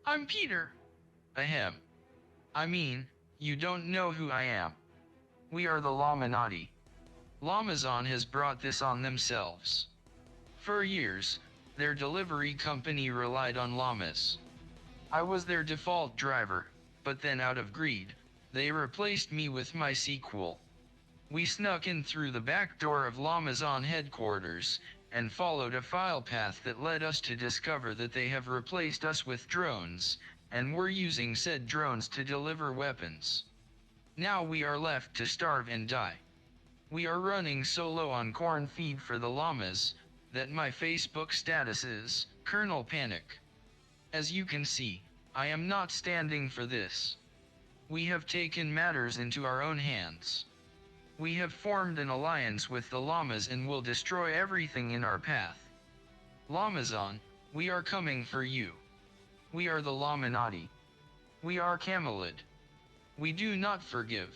I'm Peter. Ahem. I mean, you don't know who I am. We are the Llamanati. Llamason has brought this on themselves. For years, their delivery company relied on llamas. I was their default driver, but then out of greed, they replaced me with my sequel. We snuck in through the back door of Llamason headquarters, and followed a file path that led us to discover that they have replaced us with drones, and we're using said drones to deliver weapons. Now we are left to starve and die. We are running so low on corn feed for the llamas, that my Facebook status is, Colonel Panic. As you can see, I am not standing for this. We have taken matters into our own hands. We have formed an alliance with the llamas and will destroy everything in our path. Llamason, we are coming for you. We are the Llamanati. We are Camelid. We do not forgive.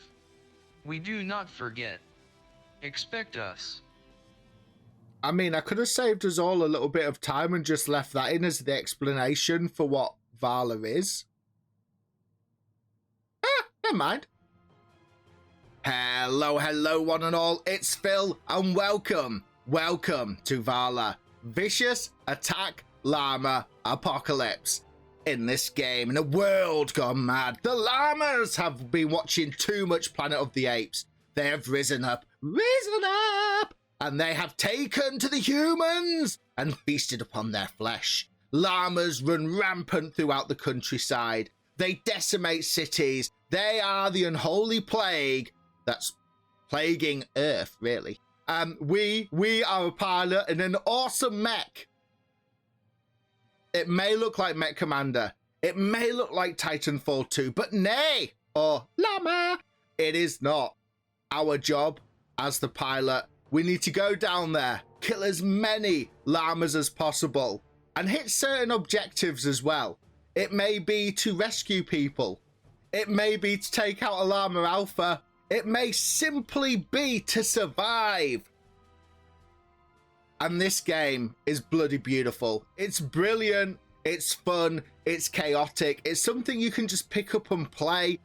We do not forget. Expect us. I mean, I could have saved us all a little bit of time and just left that in as the explanation for what VALA is. Never mind. Hello one and all, it's Phil and welcome to VALA, Vicious Attack Llama Apocalypse. In this game, in a world gone mad, the llamas have been watching too much Planet of the Apes. They have risen up, and they have taken to the humans and feasted upon their flesh. Llamas run rampant throughout the countryside. They decimate cities. They are the unholy plague that's plaguing Earth, really. We are a pilot in an awesome mech. It may look like Mech Commander. It may look like Titanfall 2, but nay, or llama, it is not. Our job as the pilot, we need to go down there, kill as many llamas as possible, and hit certain objectives as well. It may be to rescue people. It may be to take out a llama alpha. It may simply be to survive. And this game is bloody beautiful. It's brilliant. It's fun. It's chaotic. It's something you can just pick up and play.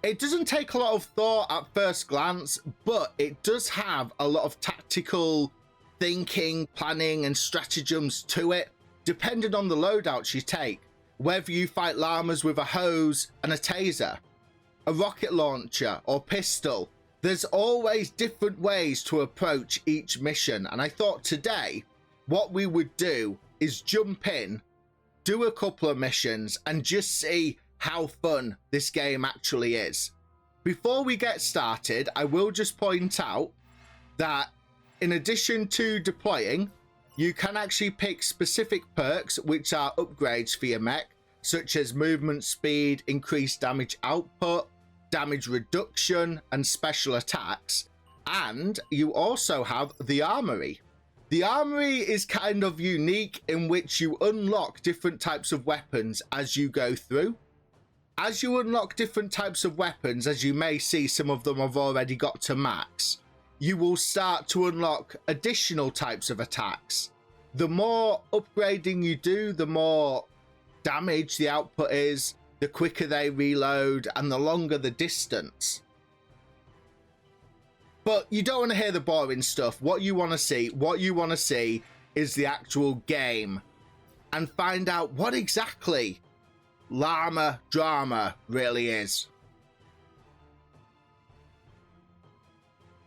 It doesn't take a lot of thought at first glance, but it does have a lot of tactical thinking, planning, and stratagems to it, depending on the loadouts you take. Whether you fight llamas with a hose and a taser, a rocket launcher, or pistol, there's always different ways to approach each mission. And I thought today, what we would do is jump in, do a couple of missions, and just see how fun this game actually is. Before we get started, I will just point out that in addition to deploying, you can actually pick specific perks which are upgrades for your mech, such as movement speed, increased damage output, damage reduction, and special attacks. And you also have the armory. The armory is kind of unique in which you unlock different types of weapons as you go through. As you unlock different types of weapons, as you may see, some of them have already got to max, you will start to unlock additional types of attacks. The more upgrading you do, the more damage the output is, the quicker they reload, and the longer the distance. But you don't want to hear the boring stuff. What you want to see is the actual game and find out what exactly llama drama really is.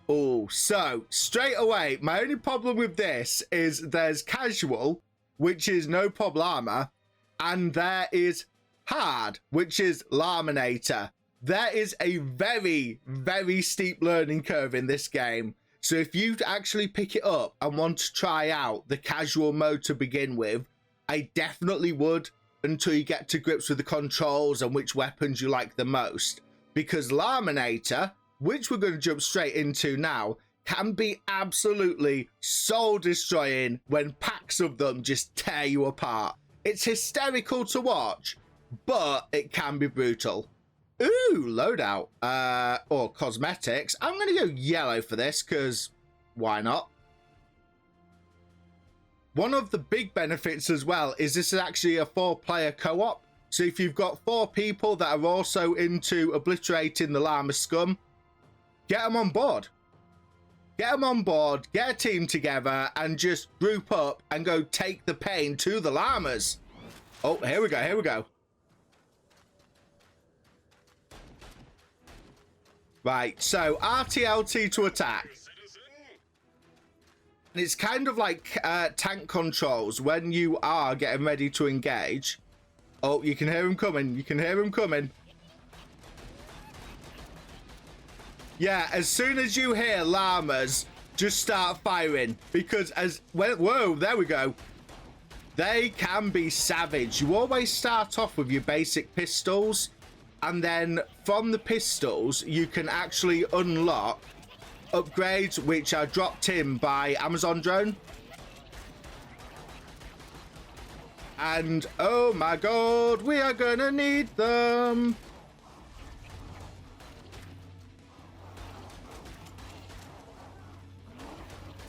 Oh, so straight away, my only problem with this is there's casual, which is no problema, and there is hard, which is Llaminator. There is a very, very steep learning curve in this game. So if you actually pick it up and want to try out the casual mode to begin with, I definitely would until you get to grips with the controls and which weapons you like the most. Because Llaminator, which we're going to jump straight into now, can be absolutely soul destroying when packs of them just tear you apart. It's hysterical to watch, but it can be brutal. Ooh, loadout, or cosmetics. I'm going to go yellow for this, because why not? One of the big benefits as well is this is actually a 4-player co-op. So if you've got 4 people that are also into obliterating the llama scum, get them on board. Get them on board, get a team together, and just group up and go take the pain to the llamas. Oh, here we go, here we go. Right, so RTLT to attack. And it's kind of like tank controls when you are getting ready to engage. Oh, you can hear him coming. You can hear him coming. Yeah, as soon as you hear llamas, just start firing. Because whoa, there we go. They can be savage. You always start off with your basic pistols. And then from the pistols, you can actually unlock upgrades which are dropped in by Amazon drone. And oh my god, we are gonna need them.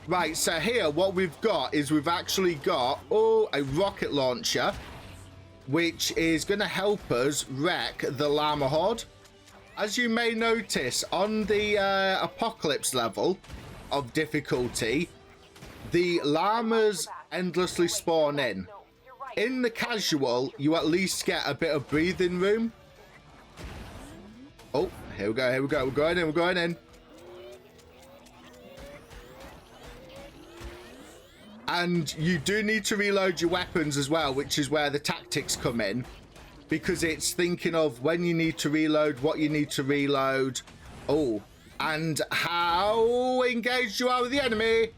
Right, so here what we've got is we've actually got a rocket launcher, which is going to help us wreck the llama horde. As you may notice, on the apocalypse level of difficulty, the llamas endlessly spawn in. In the casual, you at least get a bit of breathing room. Oh, here we go, here we go. We're going in, we're going in. And you do need to reload your weapons as well, which is where the tactics come in. Because it's thinking of when you need to reload, what you need to reload. Oh, and how engaged you are with the enemy.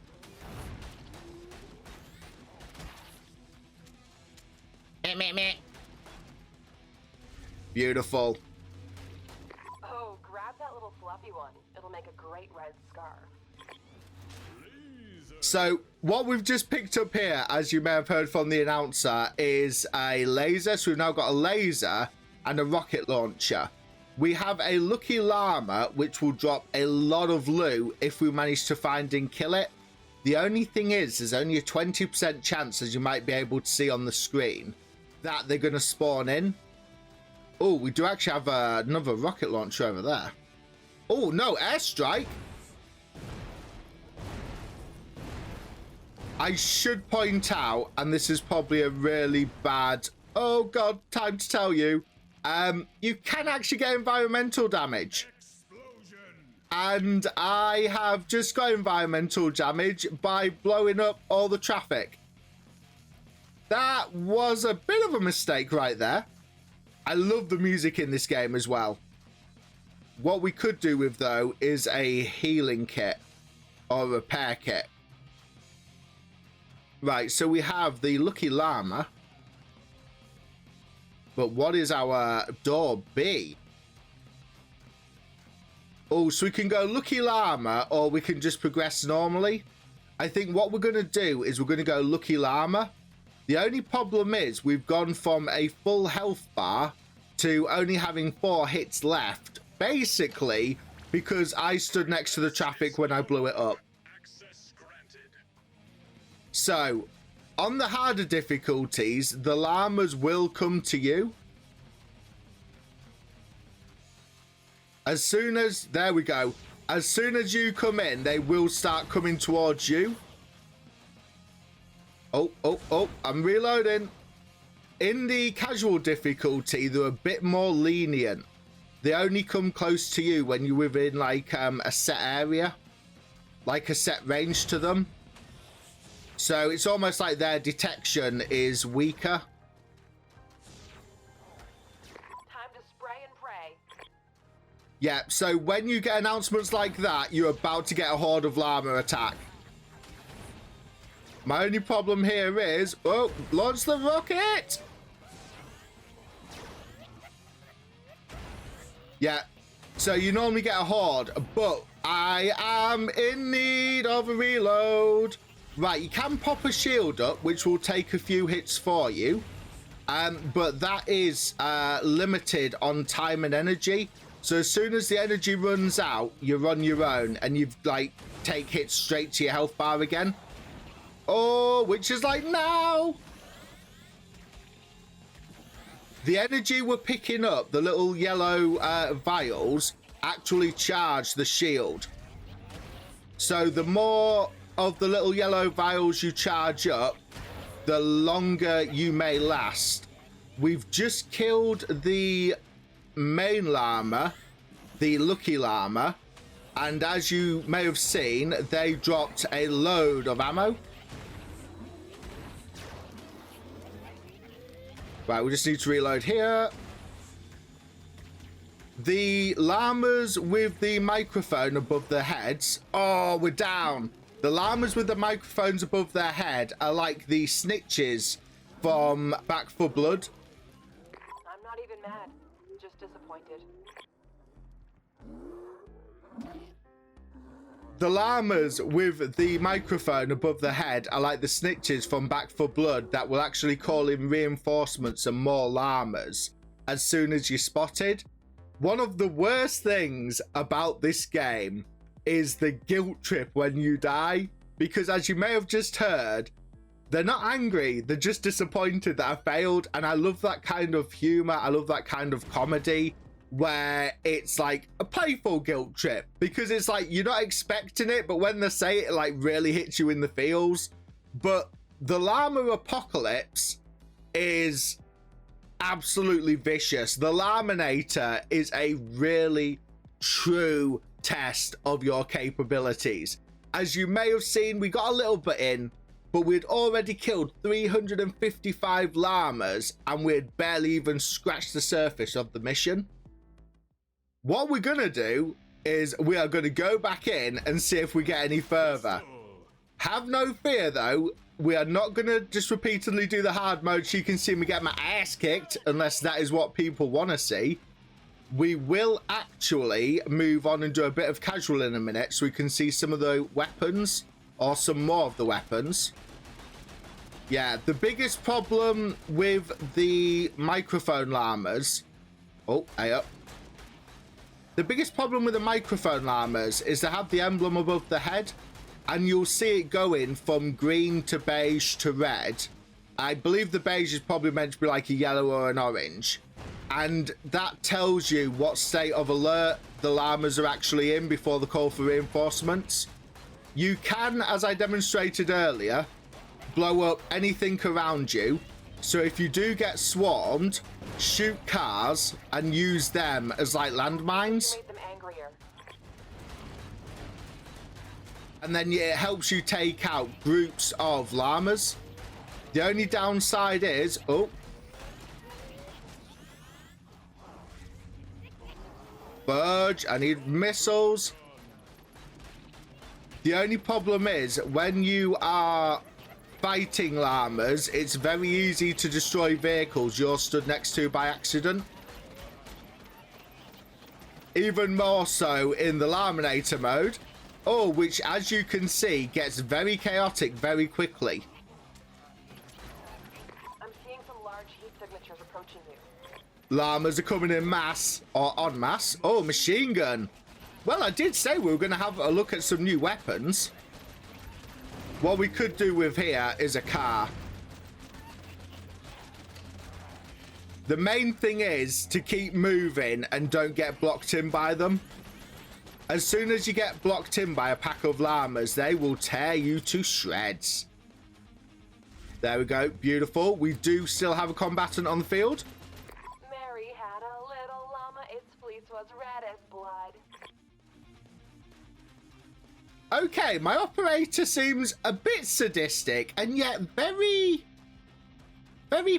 Beautiful. Oh, grab that little fluffy one. It'll make a great red scarf. So what we've just picked up here, as you may have heard from the announcer, is a laser. So we've now got a laser and a rocket launcher. We have a lucky llama, which will drop a lot of loot if we manage to find and kill it. The only thing is, there's only a 20% chance, as you might be able to see on the screen, that they're going to spawn in. Oh, we do actually have another rocket launcher over there. Oh, no, airstrike. I should point out, and this is probably a really bad... Oh, God, time to tell you. You can actually get environmental damage. And I have just got environmental damage by blowing up all the traffic. That was a bit of a mistake right there. I love the music in this game as well. What we could do with, though, is a healing kit or a repair kit. Right, so we have the lucky llama. But what is our door B? Oh, so we can go lucky llama or we can just progress normally. I think what we're going to do is we're going to go lucky llama. The only problem is we've gone from a full health bar to only having 4 hits left. Basically, because I stood next to the traffic when I blew it up. So, on the harder difficulties, the llamas will come to you. As soon as, there we go. As soon as you come in, they will start coming towards you. Oh, I'm reloading. In the casual difficulty, they're a bit more lenient. They only come close to you when you're within like a set area. Like a set range to them. So it's almost like their detection is weaker. Time to spray and pray. Yeah, so when you get announcements like that, you're about to get a horde of llama attack. My only problem here is... Oh, launch the rocket! Yeah, so you normally get a horde, but I am in need of a reload. Right, you can pop a shield up, which will take a few hits for you. But that is limited on time and energy. So as soon as the energy runs out, you're on your own and you've like take hits straight to your health bar again. Oh, which is like now. The energy we're picking up, the little yellow vials, actually charge the shield. So the more of the little yellow vials you charge up, the longer you may last. We've just killed the main llama, the lucky llama, and as you may have seen, they dropped a load of ammo. Right, we just need to reload here. The llamas with the microphone above their heads. Oh, we're down. The llamas with the microphones above their head are like the snitches from Back 4 Blood. I'm not even mad, just disappointed. The llamas with the microphone above their head are like the snitches from Back 4 Blood that will actually call in reinforcements and more llamas as soon as you're spotted. One of the worst things about this game is the guilt trip when you die, because as you may have just heard, they're not angry, they're just disappointed that I failed. And I love that kind of humor, I love that kind of comedy where it's like a playful guilt trip, because it's like you're not expecting it, but when they say it, it like really hits you in the feels. But the Llama Apocalypse is absolutely vicious. The Laminator is a really true test of your capabilities. As you may have seen, we got a little bit in, but we'd already killed 355 llamas and we'd barely even scratched the surface of the mission. What we're gonna do is we are gonna go back in and see if we get any further. Have no fear though, we are not gonna just repeatedly do the hard mode so you can see me get my ass kicked, unless that is what people want to see. We will actually move on and do a bit of casual in a minute so we can see some of the weapons, or some more of the weapons. Yeah, the biggest problem with the microphone llamas... Oh, hey up. The biggest problem with the microphone llamas is they have the emblem above the head, and you'll see it going from green to beige to red. I believe the beige is probably meant to be like a yellow or an orange. And that tells you what state of alert the llamas are actually in before the call for reinforcements. You can, as I demonstrated earlier, blow up anything around you. So if you do get swarmed, shoot cars and use them as like landmines. Make them angrier. And then yeah, it helps you take out groups of llamas. The only downside is... Oh. Fudge, I need missiles. The only problem is when you are fighting llamas, it's very easy to destroy vehicles you're stood next to by accident. Even more so in the Laminator mode. Oh, which as you can see gets very chaotic very quickly. I'm seeing some large heat signatures approaching you. Llamas are coming in mass, or en masse. Oh, machine gun. Well, I did say we were going to have a look at some new weapons. What we could do with here is a car. The main thing is to keep moving and don't get blocked in by them. As soon as you get blocked in by a pack of llamas, they will tear you to shreds. There we go. Beautiful. We do still have a combatant on the field. Mary had a little llama, its fleece was red as blood. Okay, my operator seems a bit sadistic and yet very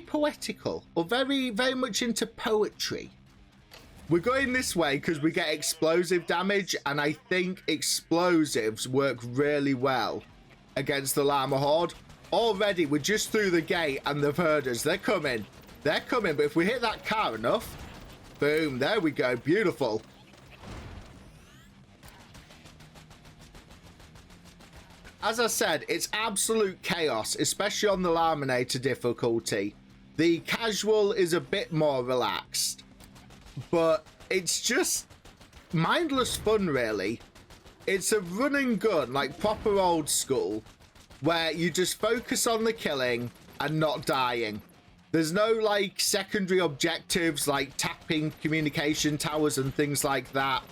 poetical, or very much into poetry. We're going this way because we get explosive damage, and I think explosives work really well against the llama horde. Already, we're just through the gate and they've heard us. They're coming. They're coming, but if we hit that car enough, boom, there we go. Beautiful. As I said, it's absolute chaos, especially on the Laminator difficulty. The casual is a bit more relaxed, but it's just mindless fun, really. It's a run and gun, like proper old school, where you just focus on the killing and not dying. There's no like secondary objectives like tapping communication towers and things like that.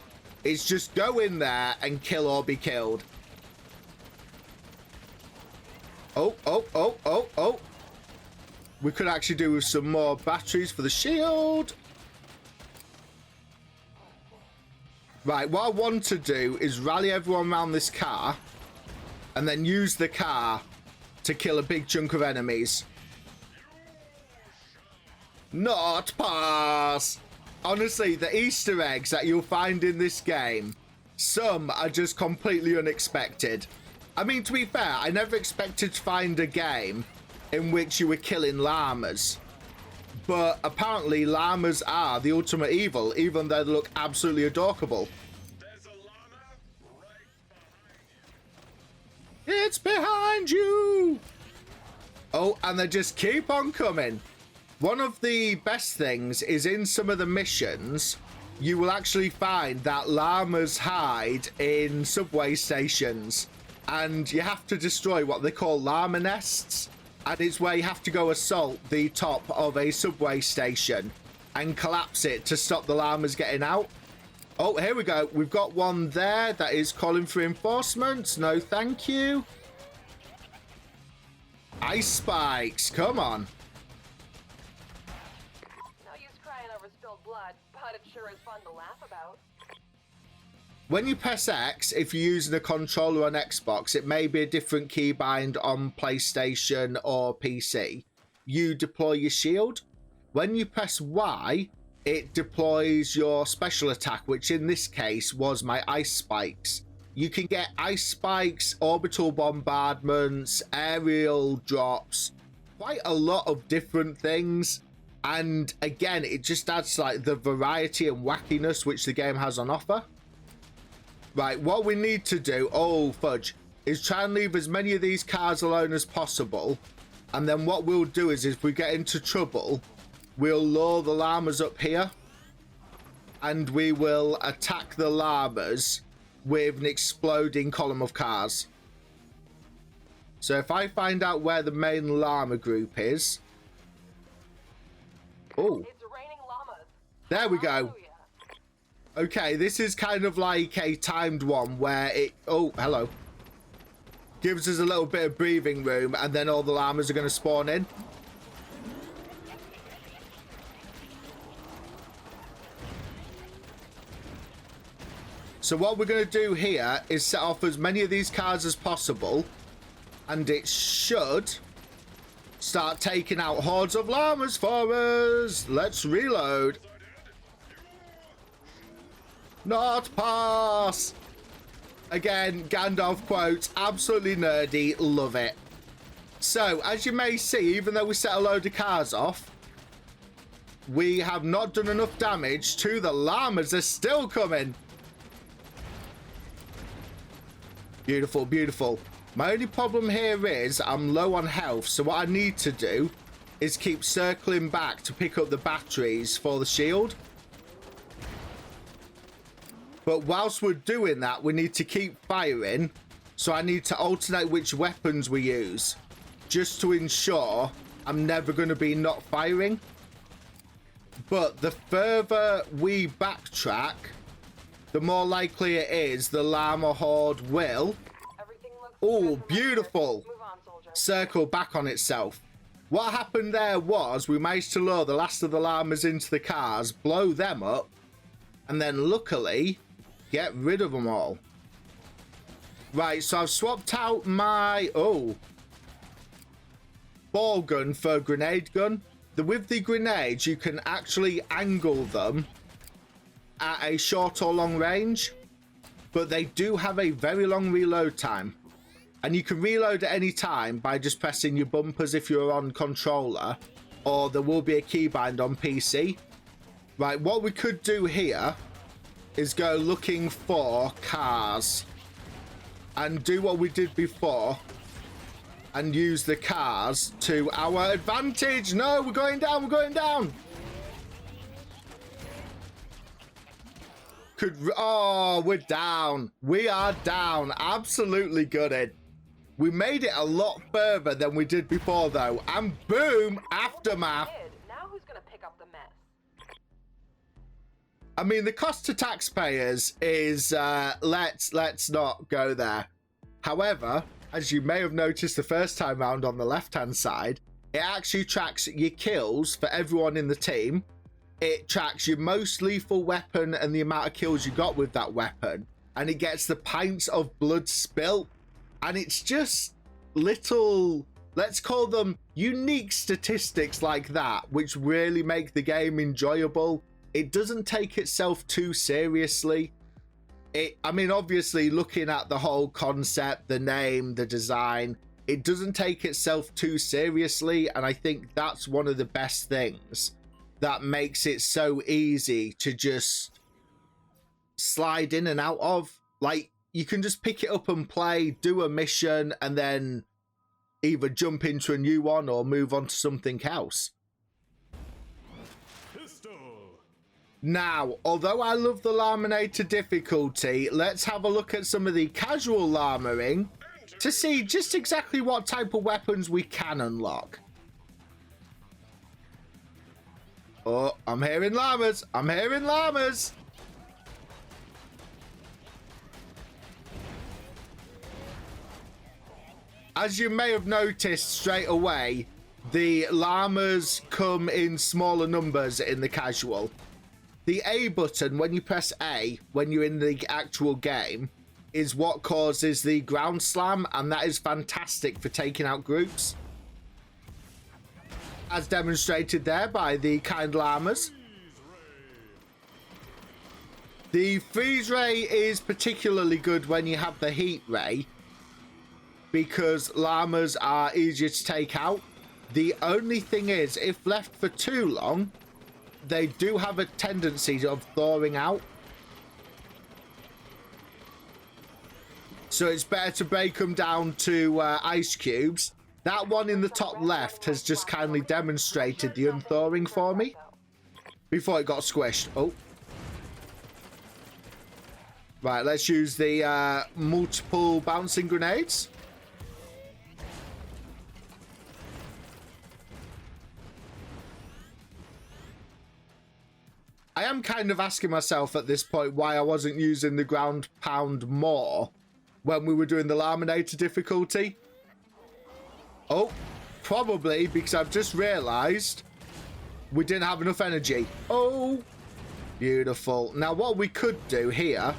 It's just go in there and kill or be killed. Oh, oh, oh, oh, oh. We could actually do with some more batteries for the shield. Right, what I want to do is rally everyone around this car and then use the car to kill a big chunk of enemies. Not pass. Honestly, the Easter eggs that you'll find in this game, some are just completely unexpected. I mean, to be fair, I never expected to find a game in which you were killing llamas. But apparently llamas are the ultimate evil, even though they look absolutely adorable. There's a llama right behind you. It's behind you! Oh, and they just keep on coming. One of the best things is in some of the missions, you will actually find that llamas hide in subway stations. And you have to destroy what they call llama nests. And it's where you have to go assault the top of a subway station and collapse it to stop the llamas getting out. Oh, here we go. We've got one there that is calling for reinforcements. No, thank you. Ice spikes. Come on. No use crying over spilled blood, but it sure is fun to laugh about. When you press X, if you're using a controller on Xbox, it may be a different keybind on PlayStation or PC. You deploy your shield. When you press Y, it deploys your special attack, which in this case was my ice spikes. You can get ice spikes, orbital bombardments, aerial drops, quite a lot of different things. And again, it just adds like the variety and wackiness which the game has on offer. Right, what we need to do, oh fudge, is try and leave as many of these cars alone as possible. And then what we'll do is if we get into trouble, we'll lure the llamas up here. And we will attack the llamas with an exploding column of cars. So if I find out where the main llama group is. Oh, It's raining llamas. there we go. Hallelujah. Okay, this is kind of like a timed one where it, oh, hello, gives us a little bit of breathing room and then all the llamas are going to spawn in. So what we're going to do here is set off as many of these cars as possible and it should start taking out hordes of llamas for us. Let's reload. Not pass. Again, Gandalf quotes, absolutely nerdy, love it. So, as you may see, even though we set a load of cars off, we have not done enough damage to the llamas. They're still coming. Beautiful, beautiful. My only problem here is I'm low on health, so what I need to do is keep circling back to pick up the batteries for the shield. But whilst we're doing that, we need to keep firing. So I need to alternate which weapons we use, just to ensure I'm never going to be not firing. But the further we backtrack, the more likely it is the llama horde will, Everything looks oh, good from up here. beautiful, Move on, soldier. circle back on itself. What happened there was we managed to lure the last of the llamas into the cars, blow them up, and then luckily get rid of them all. Right, so I've swapped out my ball gun for grenade gun. With the grenades, you can actually angle them at a short or long range, but they do have a very long reload time. And you can reload at any time by just pressing your bumpers if you're on controller, or there will be a keybind on PC. Right, what we could do here is go looking for cars and do what we did before and use the cars to our advantage. No, we're going down, we're going down. Oh, we're down. We are down. Absolutely gutted. We made it a lot further than we did before, though. And boom, aftermath. Now who's gonna pick up the mess? I mean, the cost to taxpayers is, let's not go there. However, as you may have noticed the first time round on the left-hand side, it actually tracks your kills for everyone in the team. It tracks your most lethal weapon and the amount of kills you got with that weapon. And it gets the pints of blood spilt. And it's just little, let's call them unique statistics like that, which really make the game enjoyable. It doesn't take itself too seriously. I mean, obviously, looking at the whole concept, the name, the design, it doesn't take itself too seriously. And I think that's one of the best things that makes it so easy to just slide in and out of. Like, you can just pick it up and play, do a mission, and then either jump into a new one or move on to something else. Pistol. Now, although I love the Llaminator difficulty, let's have a look at some of the casual llamaing to see just exactly what type of weapons we can unlock. Oh, I'm hearing llamas. I'm hearing llamas. As you may have noticed straight away, the llamas come in smaller numbers in the casual. The A button, when you press A, when you're in the actual game, is what causes the ground slam, and that is fantastic for taking out groups. As demonstrated there by the kind llamas. The freeze ray is particularly good when you have the heat ray, because llamas are easier to take out. The only thing is, if left for too long, they do have a tendency of thawing out. So it's better to break them down to ice cubes. That one in the top left has just kindly demonstrated the unthawing for me before it got squished. Oh. Right, let's use the multiple bouncing grenades. I am kind of asking myself at this point why I wasn't using the ground pound more when we were doing the Llaminator difficulty. Oh, probably because I've just realized we didn't have enough energy. Oh, beautiful. Now what we could do here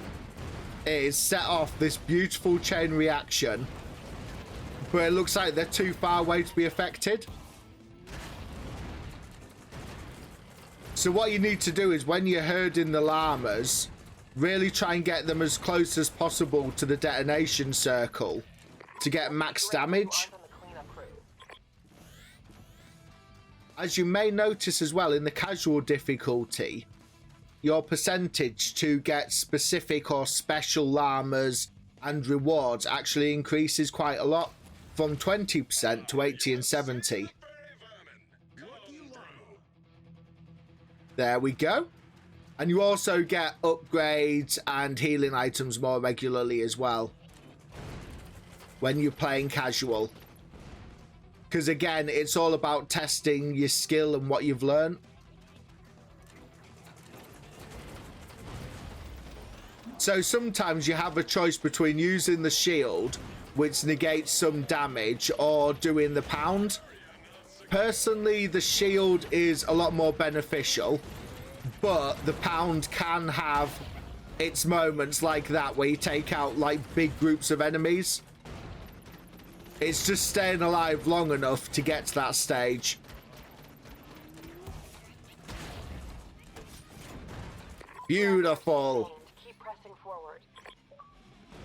is set off this beautiful chain reaction, but it looks like they're too far away to be affected. So what you need to do is, when you're herding the llamas, really try and get them as close as possible to the detonation circle to get max damage. As you may notice as well in the casual difficulty, your percentage to get specific or special llamas and rewards actually increases quite a lot, from 20% to 80 and 70. There we go. And you also get upgrades and healing items more regularly as well when you're playing casual. Because again, it's all about testing your skill and what you've learned. So sometimes you have a choice between using the shield, which negates some damage, or doing the pound. Personally, the shield is a lot more beneficial, but the pound can have its moments like that where you take out like big groups of enemies. It's just staying alive long enough to get to that stage. Beautiful. Keep pressing forward.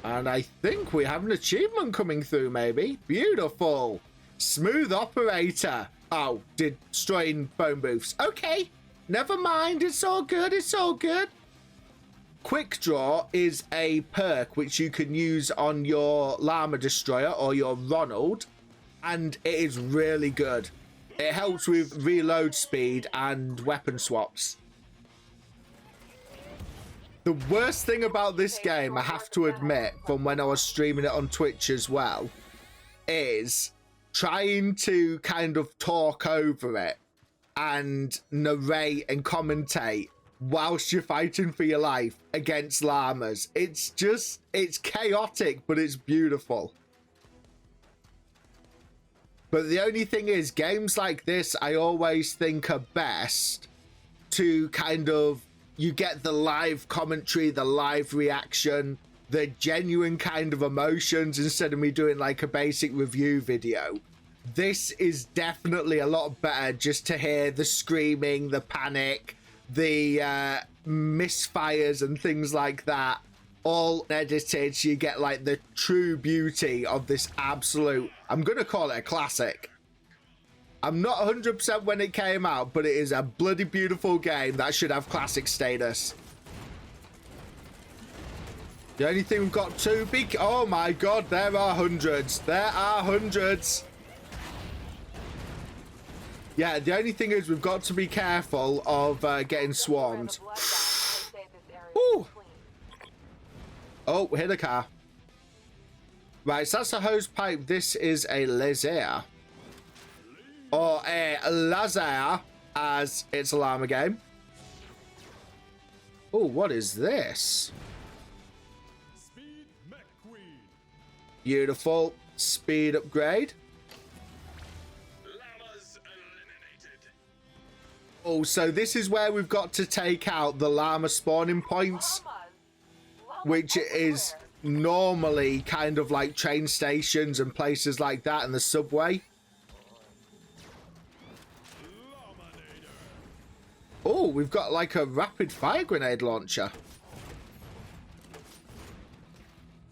And I think we have an achievement coming through, maybe. Beautiful. Smooth operator. Oh, destroying phone booths. Okay, never mind. It's all good. It's all good. Quick Draw is a perk which you can use on your Llama Destroyer or your Ronald, and it is really good. It helps with reload speed and weapon swaps. The worst thing about this game, I have to admit, from when I was streaming it on Twitch as well, is trying to kind of talk over it and narrate and commentate whilst you're fighting for your life against llamas. It's chaotic, but it's beautiful. But the only thing is, games like this, I always think are best to kind of, you get the live commentary, the live reaction, the genuine kind of emotions instead of me doing like a basic review video. This is definitely a lot better just to hear the screaming, the panic, the misfires and things like that, all edited, so you get like the true beauty of this absolute, I'm gonna call it a classic. I'm not 100% when it came out, but it is a bloody beautiful game that should have classic status. The only thing we've got to be, oh my god, there are hundreds. There are hundreds. Yeah, the only thing is we've got to be careful of getting swarmed. Ooh. Oh, hit a car. Right, so that's a hose pipe. This is a laser. Or a laser, as it's a llama game. Oh, what is this? Speed mech queen. Beautiful. Speed upgrade. Llamas eliminated. Oh, so this is where we've got to take out the llama spawning points, which is normally kind of like train stations and places like that in the subway. Oh, we've got like a rapid fire grenade launcher.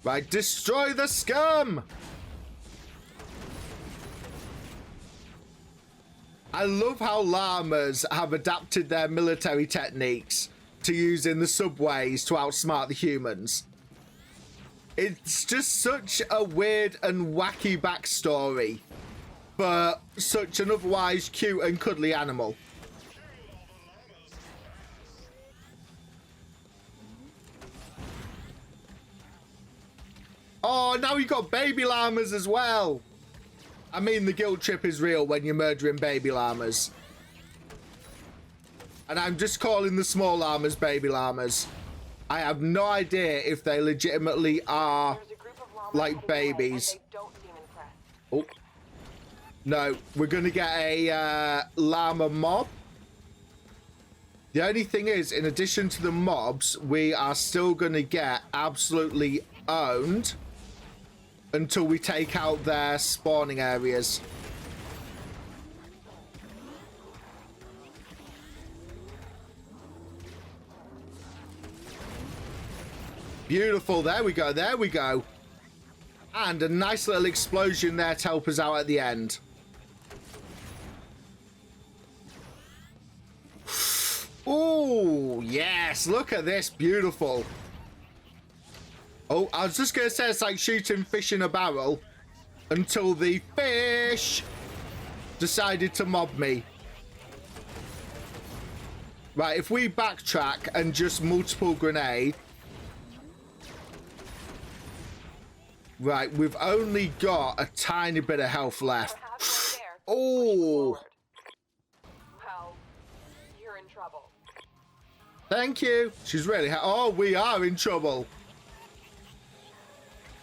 Right, destroy the scum! I love how llamas have adapted their military techniques to use in the subways to outsmart the humans. It's just such a weird and wacky backstory for such an otherwise cute and cuddly animal. Oh, now you got baby llamas as well. I mean, the guilt trip is real when you're murdering baby llamas. And I'm just calling the small llamas baby llamas. I have no idea if they legitimately are like babies. Oh. No, we're going to get a llama mob. The only thing is, in addition to the mobs, we are still going to get absolutely owned until we take out their spawning areas. Beautiful. There we go. There we go. And a nice little explosion there to help us out at the end. Oh, yes. Look at this. Beautiful. Oh, I was just going to say it's like shooting fish in a barrel until the fish decided to mob me. Right, if we backtrack and just multiple grenade. Right, we've only got a tiny bit of health left. Oh. Well, you're in trouble. Thank you. She's really... Oh, we are in trouble.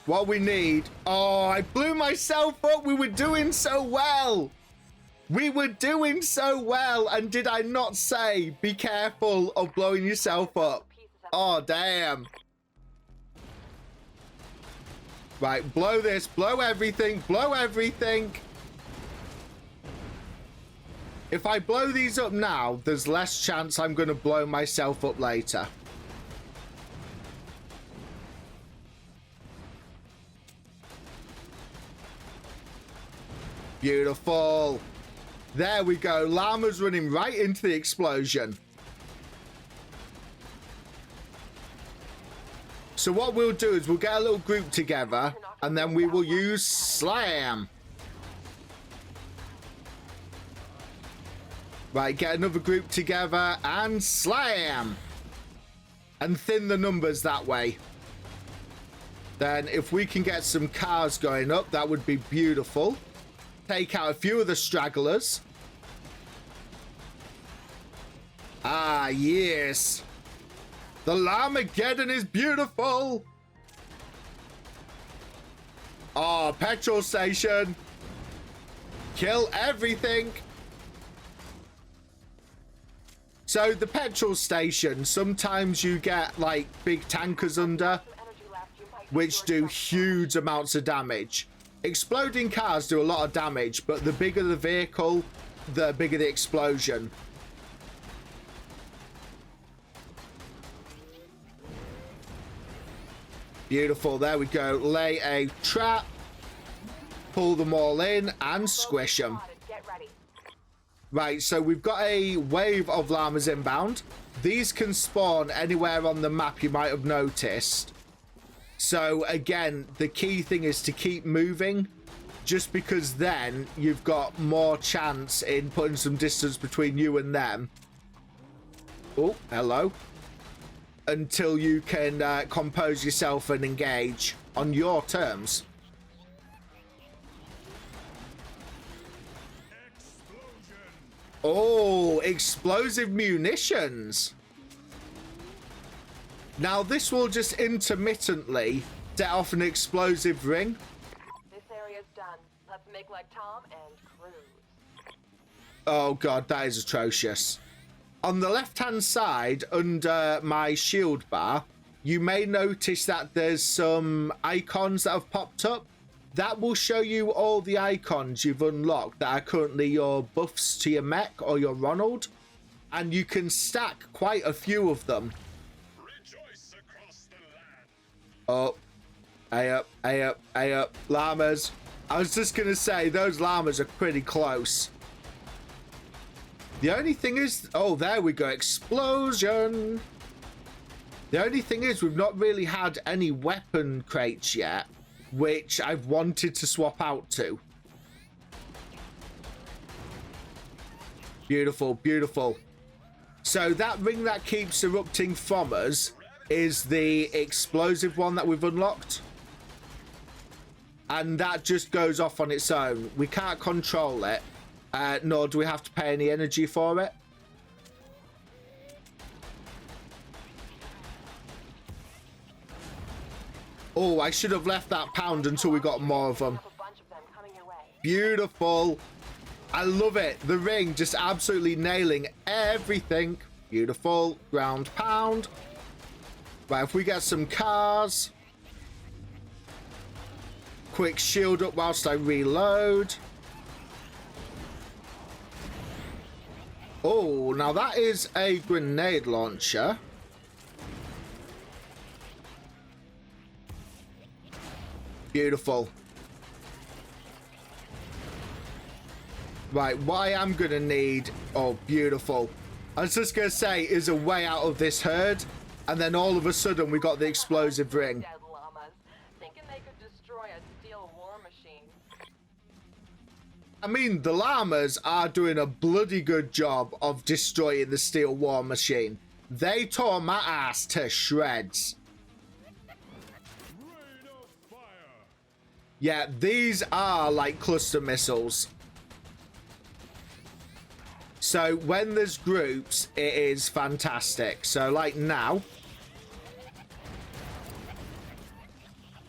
What we need... Oh, I blew myself up. We were doing so well. We were doing so well. And did I not say, be careful of blowing yourself up? Oh, damn. Right, blow this. Blow everything. Blow everything. If I blow these up now, there's less chance I'm going to blow myself up later. Beautiful. There we go. Llama's running right into the explosion. So what we'll do is we'll get a little group together and then we will use slam. Right, get another group together and slam. And thin the numbers that way. Then if we can get some cars going up, that would be beautiful. Take out a few of the stragglers. Ah, yes. The Llamageddon is beautiful. Oh, petrol station. Kill everything. So the petrol station, sometimes you get like big tankers under, which do huge amounts of damage. Exploding cars do a lot of damage, but the bigger the vehicle, the bigger the explosion. Beautiful, there we go. Lay a trap, pull them all in and squish them. Right, so we've got a wave of llamas inbound. These can spawn anywhere on the map, you might have noticed. So again, the key thing is to keep moving, just because then you've got more chance in putting some distance between you and them. Oh, hello. Until you can compose yourself and engage on your terms. Oh, explosive munitions. Now this will just intermittently set off an explosive ring. This area's done. Let's make like Tom and cruise. Oh god, that is atrocious. On the left hand side under my shield bar, you may notice that there's some icons that have popped up. That will show you all the icons you've unlocked that are currently your buffs to your mech or your Ronald. And you can stack quite a few of them. Oh, hey up, hey up, hey up, llamas. I was just going to say, those llamas are pretty close. The only thing is, oh, there we go, explosion. The only thing is, we've not really had any weapon crates yet, which I've wanted to swap out to. Beautiful, beautiful. So that ring that keeps erupting from us is the explosive one that we've unlocked. And that just goes off on its own. We can't control it, nor do we have to pay any energy for it. Oh, I should have left that pound until we got more of them. Beautiful. I love it. The ring just absolutely nailing everything. Beautiful. Ground pound. Right, if we get some cars. Quick shield up whilst I reload. Oh, now that is a grenade launcher. Beautiful. Right, what I am going to need... Oh, beautiful. I was just going to say, is a way out of this herd. And then all of a sudden, we got the explosive ring. Dead llamas, thinking they could destroy a steel war machine. I mean, the llamas are doing a bloody good job of destroying the steel war machine. They tore my ass to shreds. Yeah, these are like cluster missiles. So when there's groups, it is fantastic. So like now,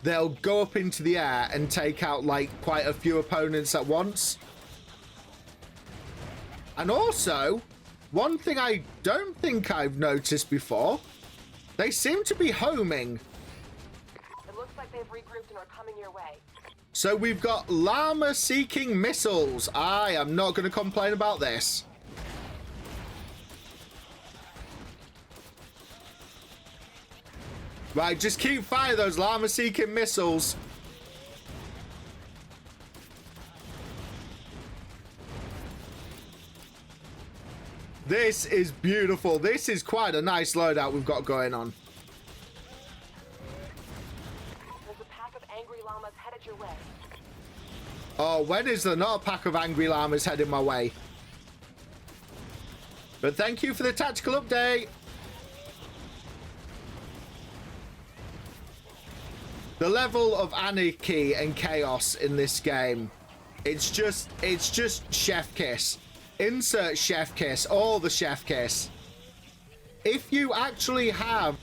they'll go up into the air and take out like quite a few opponents at once. And also, one thing I don't think I've noticed before, they seem to be homing. It looks like they've regrouped and are coming your way. So we've got llama-seeking missiles. I am not going to complain about this. Right, just keep firing those llama-seeking missiles. This is beautiful. This is quite a nice loadout we've got going on. There's a pack of angry llamas headed your way. Oh, when is there not a pack of angry llamas heading my way? But thank you for the tactical update. The level of anarchy and chaos in this game, it's just chef kiss. Insert chef kiss, all the chef kiss. If you actually have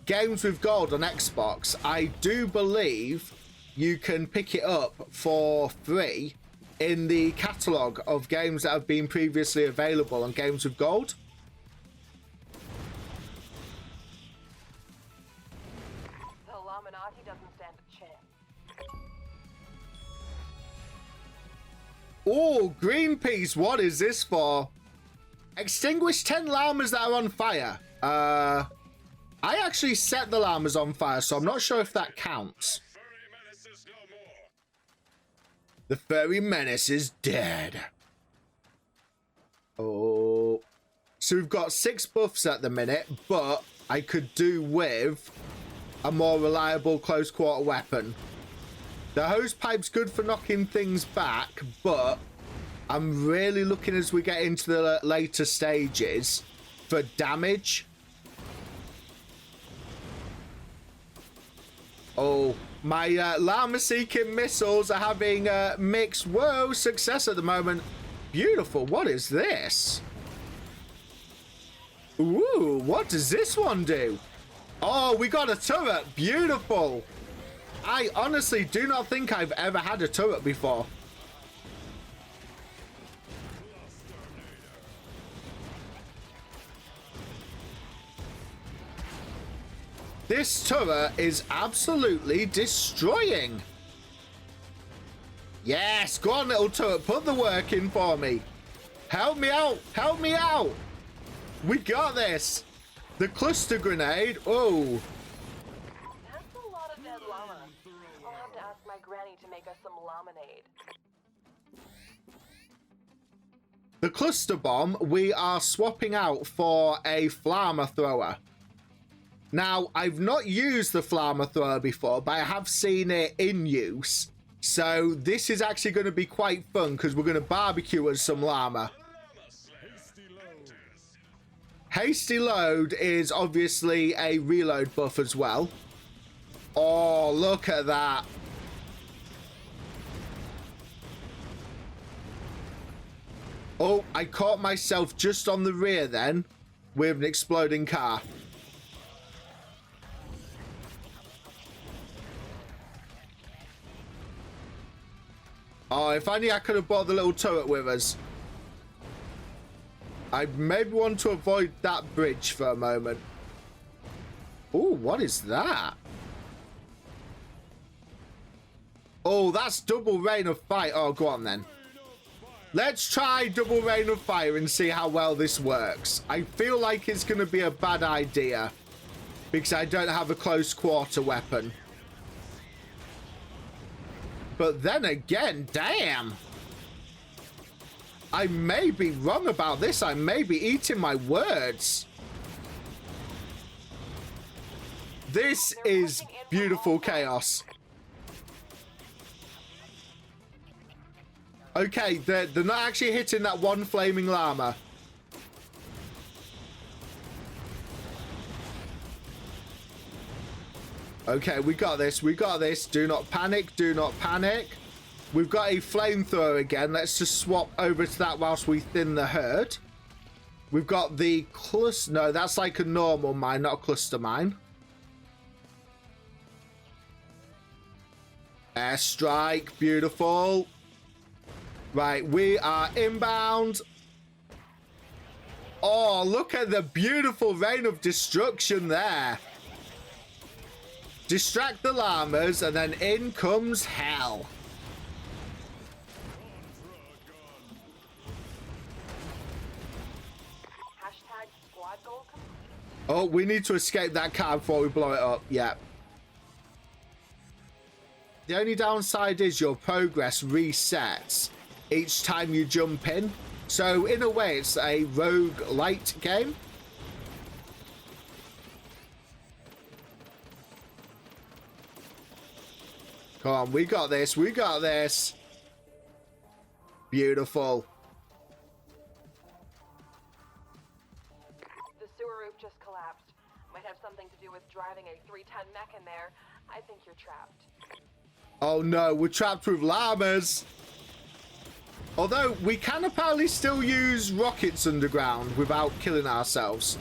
games with gold on Xbox, I do believe you can pick it up for free in the catalogue of games that have been previously available on games with gold. The Laminati doesn't stand a chance. Oh, Greenpeace, what is this for? Extinguish 10 llamas that are on fire. I actually set the llamas on fire, so I'm not sure if that counts. The furry menace is dead. Oh. So we've got 6 buffs at the minute, but I could do with a more reliable close quarter weapon. The hose pipe's good for knocking things back, but I'm really looking as we get into the later stages for damage. Oh, my llama-seeking missiles are having mixed, whoa, success at the moment. Beautiful. What is this? Ooh, what does this one do? Oh, we got a turret. Beautiful. I honestly do not think I've ever had a turret before. This turret is absolutely destroying. Yes, go on, little turret. Put the work in for me. Help me out. Help me out. We got this. The cluster grenade. Oh. That's a lot of dead llamas. I'll have to ask my granny to make us some laminade. The cluster bomb we are swapping out for a flamethrower. Now, I've not used the flamethrower before, but I have seen it in use. So this is actually going to be quite fun because we're going to barbecue with some llama. Hasty load is obviously a reload buff as well. Oh, look at that. Oh, I caught myself just on the rear then with an exploding car. Oh, if only I could have brought the little turret with us. I maybe want to avoid that bridge for a moment. Oh, what is that? Oh, that's double rain of fire. Oh, go on then. Let's try double rain of fire and see how well this works. I feel like it's going to be a bad idea because I don't have a close quarter weapon. But then again, damn. I may be wrong about this. I may be eating my words. This is beautiful chaos. Okay, they're not actually hitting that one flaming llama. Okay, we got this. We got this. Do not panic. Do not panic. We've got a flamethrower again. Let's just swap over to that whilst we thin the herd. We've got the cluster. No, that's like a normal mine, not a cluster mine. Airstrike. Beautiful. Right, we are inbound. Oh, look at the beautiful rain of destruction there. Distract the llamas, and then in comes hell. Hashtag squad goal complete. Oh, we need to escape that car before we blow it up. Yeah. The only downside is your progress resets each time you jump in. So, in a way, it's a roguelite game. Come on, we got this. We got this. Beautiful. The sewer roof just collapsed. Might have something to do with dry had mech in there, I think you're trapped. Oh no, we're trapped with llamas. Although we can apparently still use rockets underground without killing ourselves.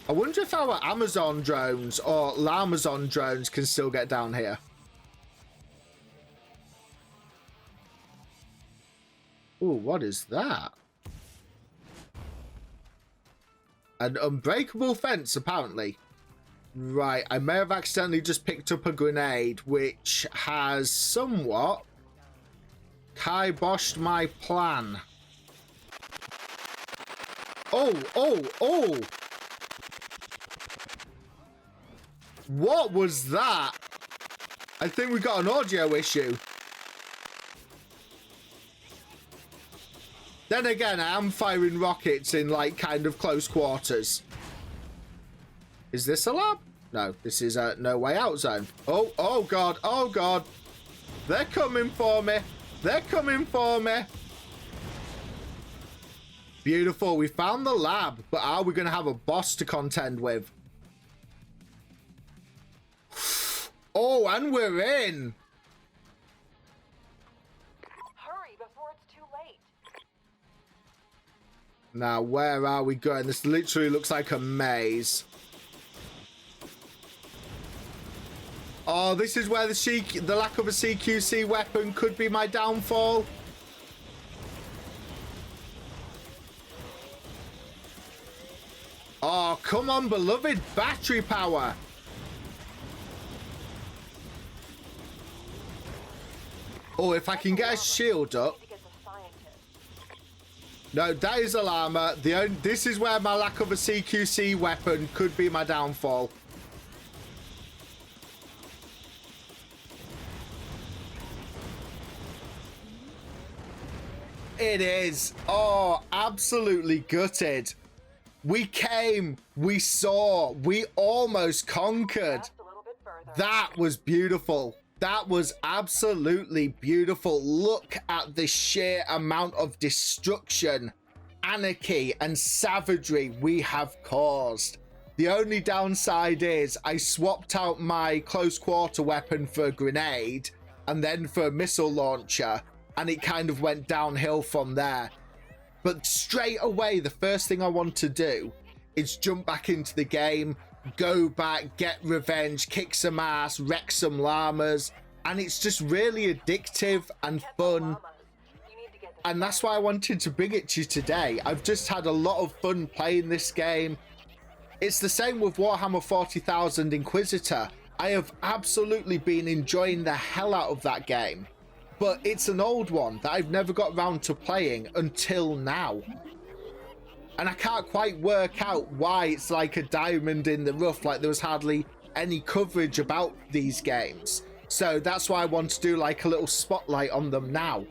I wonder if our Amazon drones or Lamazon drones can still get down here. Ooh, what is that? An unbreakable fence, apparently. Right, I may have accidentally just picked up a grenade, which has somewhat kiboshed my plan. Oh! What was that? I think we got an audio issue. Then again, I am firing rockets in, like, kind of close quarters. Is this a lab? No, this is a no way out zone. Oh god, oh god. They're coming for me. They're coming for me. Beautiful, we found the lab, but are we going to have a boss to contend with? Oh, and we're in. Hurry before it's too late. Now, where are we going? This literally looks like a maze. Oh, this is where the lack of a CQC weapon could be my downfall. Oh, come on, beloved battery power. Oh, if I can get a shield up. No, that is a llama. This is where my lack of a CQC weapon could be my downfall. It is. Oh, absolutely gutted. We came, we saw, we almost conquered. That was beautiful. That was absolutely beautiful. Look at the sheer amount of destruction, anarchy, and savagery we have caused. The only downside is I swapped out my close quarter weapon for a grenade and then for a missile launcher, and it kind of went downhill from there. But straight away, the first thing I want to do is jump back into the game, go back, get revenge, kick some ass, wreck some llamas, and it's just really addictive and fun. And that's why I wanted to bring it to you today. I've just had a lot of fun playing this game. It's the same with Warhammer 40,000 Inquisitor. I have absolutely been enjoying the hell out of that game. But it's an old one that I've never got round to playing until now. And I can't quite work out why it's like a diamond in the rough, like there was hardly any coverage about these games. So that's why I want to do like a little spotlight on them now.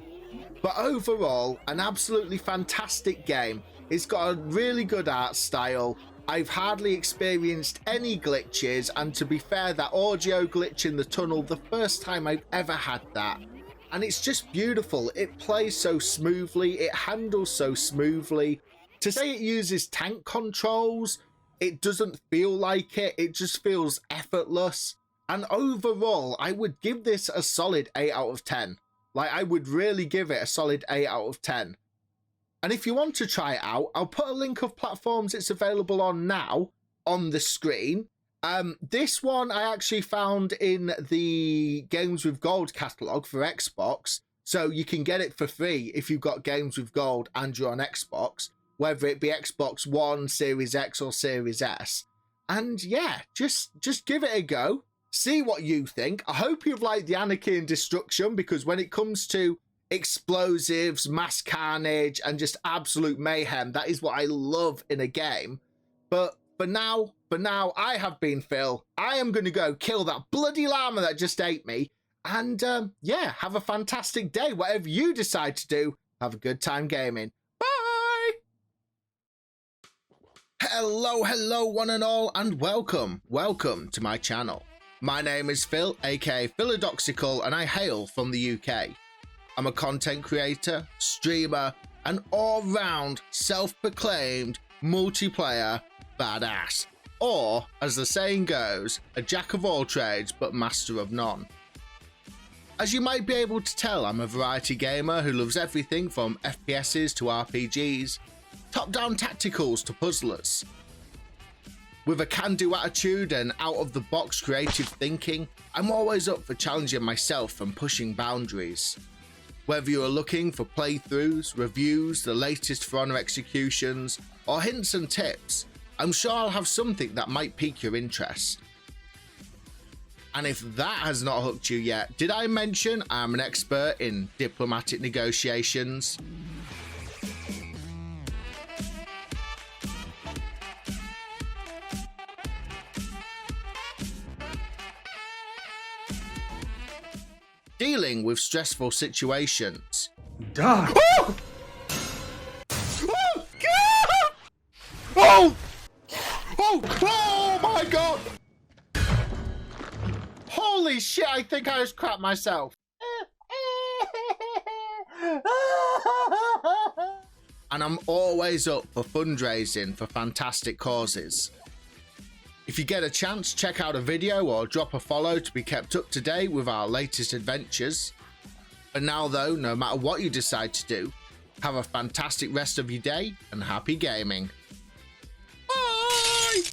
But overall, an absolutely fantastic game. It's got a really good art style. I've hardly experienced any glitches, and to be fair, that audio glitch in the tunnel, the first time I've ever had that. And it's just beautiful. It plays so smoothly, it handles so smoothly. To say it uses tank controls, it doesn't feel like it. It just feels effortless. And overall, I would give this a solid 8 out of 10. Like, I would really give it a solid 8 out of 10. And if you want to try it out, I'll put a link of platforms it's available on now on the screen. This one I actually found in the Games with Gold catalogue for Xbox, so you can get it for free if you've got Games with Gold and you're on Xbox, whether it be Xbox One, Series X or Series S. And yeah, just give it a go, see what you think. I hope you've liked the anarchy and destruction, because when it comes to explosives, mass carnage, and just absolute mayhem, that is what I love in a game. But for now, I have been Phil. I am going to go kill that bloody llama that just ate me. And yeah, have a fantastic day. Whatever you decide to do, have a good time gaming. Bye! Hello, one and all, and welcome to my channel. My name is Phil, aka Philadoxical, and I hail from the UK. I'm a content creator, streamer, and all-round self-proclaimed multiplayer badass. or, as the saying goes, a jack of all trades but master of none. As you might be able to tell, I'm a variety gamer who loves everything from FPSs to RPGs, top-down tacticals to puzzlers. With a can-do attitude and out-of-the-box creative thinking, I'm always up for challenging myself and pushing boundaries. Whether you are looking for playthroughs, reviews, the latest For Honor executions, or hints and tips, I'm sure I'll have something that might pique your interest. And if that has not hooked you yet, did I mention I'm an expert in diplomatic negotiations? Dealing with stressful situations. Die! Oh! Oh! Oh! Oh my god! Holy shit, I think I just crapped myself. And I'm always up for fundraising for fantastic causes. If you get a chance, check out a video or drop a follow to be kept up to date with our latest adventures. For now though, no matter what you decide to do, have a fantastic rest of your day and happy gaming.